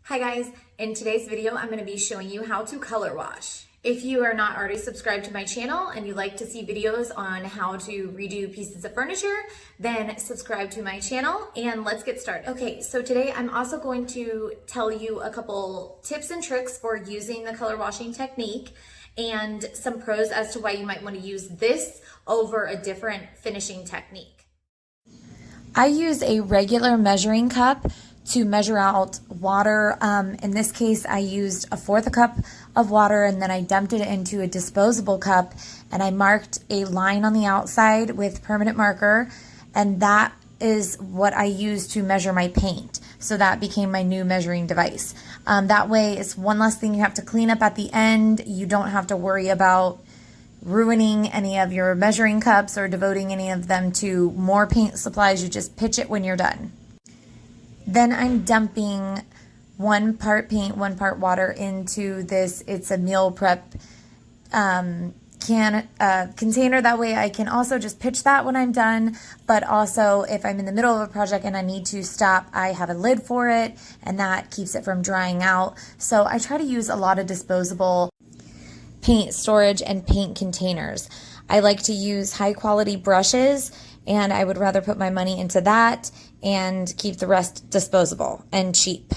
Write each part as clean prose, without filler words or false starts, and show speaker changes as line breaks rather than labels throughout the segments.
Hi guys, in today's video I'm going to be showing you how to color wash. If you are not already subscribed to my channel and you like to see videos on how to redo pieces of furniture, then subscribe to my channel and let's get started. Okay, so today I'm also going to tell you a couple tips and tricks for using the color washing technique and some pros as to why you might want to use this over a different finishing technique.
I use a regular measuring cup to measure out water. In this case, I used 1/4 cup of water and then I dumped it into a disposable cup and I marked a line on the outside with permanent marker, and that is what I use to measure my paint. So that became my new measuring device. That way it's one less thing you have to clean up at the end. You don't have to worry about ruining any of your measuring cups or devoting any of them to more paint supplies. You just pitch it when you're done. Then I'm dumping 1 part paint, 1 part water into this. It's a meal prep container. That way I can also just pitch that when I'm done. But also if I'm in the middle of a project and I need to stop, I have a lid for it and that keeps it from drying out. So I try to use a lot of disposable paint storage and paint containers. I like to use high quality brushes, and I would rather put my money into that and keep the rest disposable and cheap.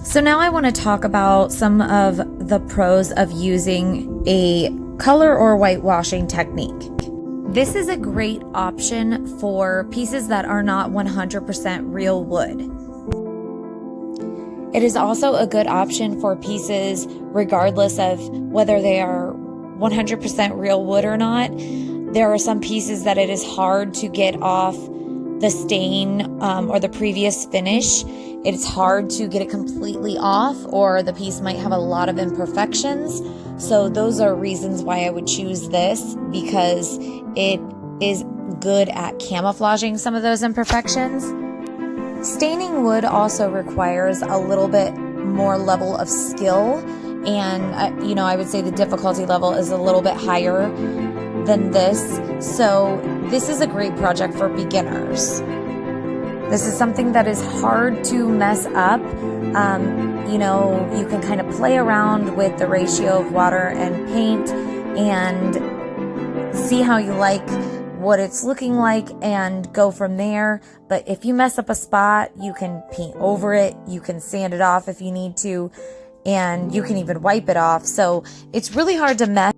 So now I want to talk about some of the pros of using a color or whitewashing technique. This is a great option for pieces that are not 100% real wood. It is also a good option for pieces regardless of whether they are 100% real wood or not. There are some pieces that it is hard to get off the stain or the previous finish. It's hard to get it completely off, or the piece might have a lot of imperfections. So those are reasons why I would choose this, because it is good at camouflaging some of those imperfections. Staining wood also requires a little bit more level of skill, and I would say the difficulty level is a little bit higher than this. So this is a great project for beginners. This is something that is hard to mess up. You can kind of play around with the ratio of water and paint and see how you like what it's looking like and go from there. But if you mess up a spot, you can paint over it, you can sand it off if you need to, and you can even wipe it off. So it's really hard to mess.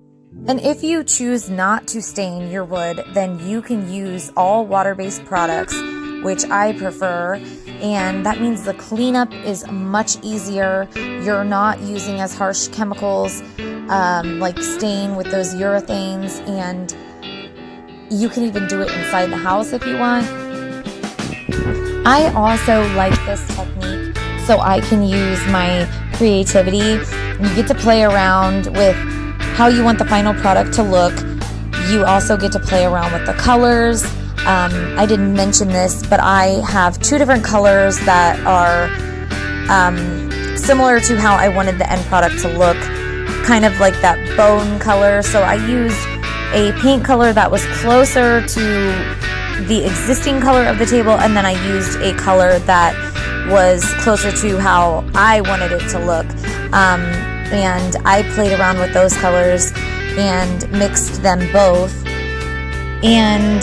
And if you choose not to stain your wood, then you can use all water-based products, which I prefer, and that means the cleanup is much easier. You're not using as harsh chemicals like stain with those urethanes, and you can even do it inside the house if you want. I also like this technique so I can use my creativity. You get to play around with how you want the final product to look. You also get to play around with the colors. I didn't mention this, but I have 2 different colors that are similar to how I wanted the end product to look, kind of like that bone color. So I used a paint color that was closer to the existing color of the table, and then I used a color that was closer to how I wanted it to look. And I played around with those colors and mixed them both. And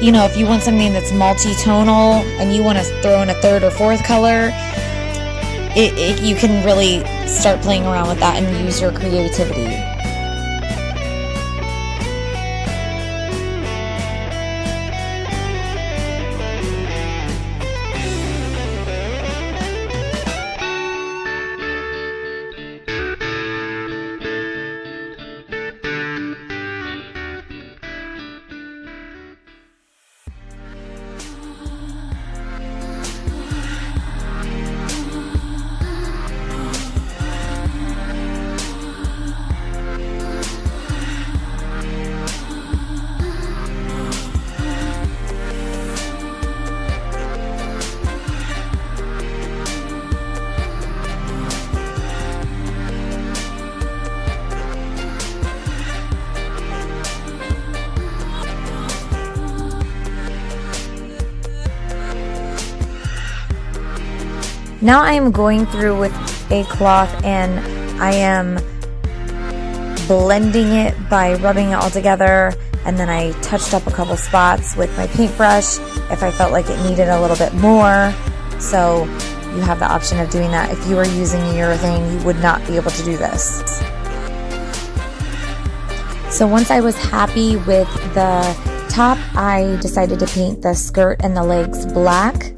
you know, if you want something that's multi-tonal and you want to throw in a 3rd or 4th color, you can really start playing around with that and use your creativity. Now I am going through with a cloth and I am blending it by rubbing it all together, and then I touched up a couple spots with my paintbrush if I felt like it needed a little bit more. So you have the option of doing that. If you were using urethane, you would not be able to do this. So once I was happy with the top, I decided to paint the skirt and the legs black.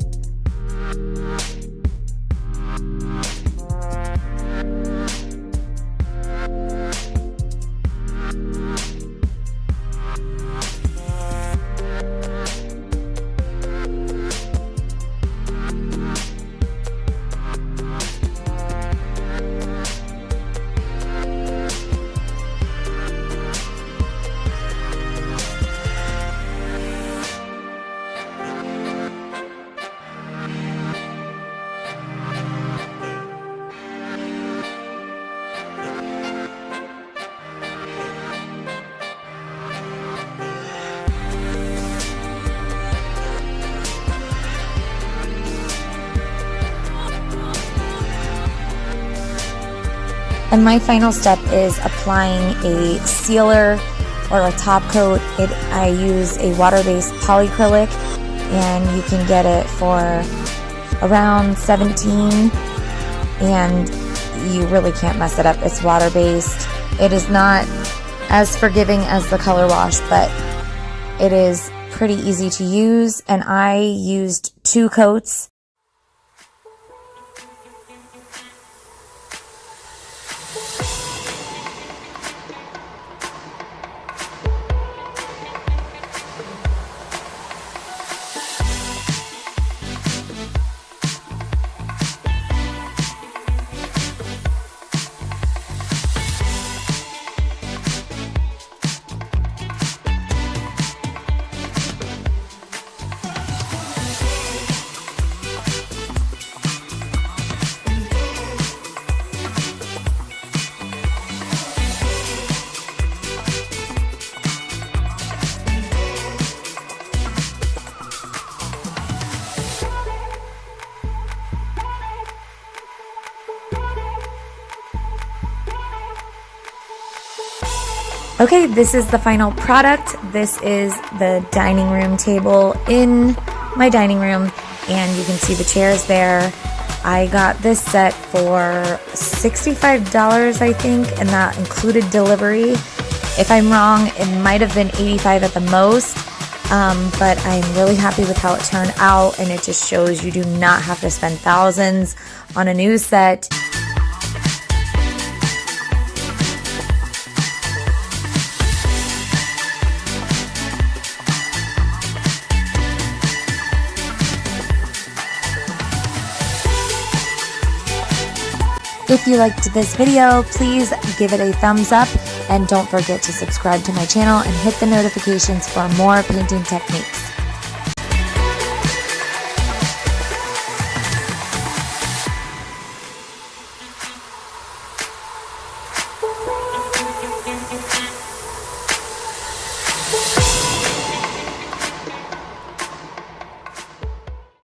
And my final step is applying a sealer or a top coat. I use a water-based polyacrylic, and you can get it for around $17, and you really can't mess it up. It's water-based. It is not as forgiving as the color wash, but it is pretty easy to use, and I used 2 coats. Okay, this is the final product. This is the dining room table in my dining room, and you can see the chairs there. I got this set for $65, I think, and that included delivery. If I'm wrong, it might have been $85 at the most, but I'm really happy with how it turned out, and it just shows you do not have to spend thousands on a new set. If you liked this video, please give it a thumbs up and don't forget to subscribe to my channel and hit the notifications for more painting techniques.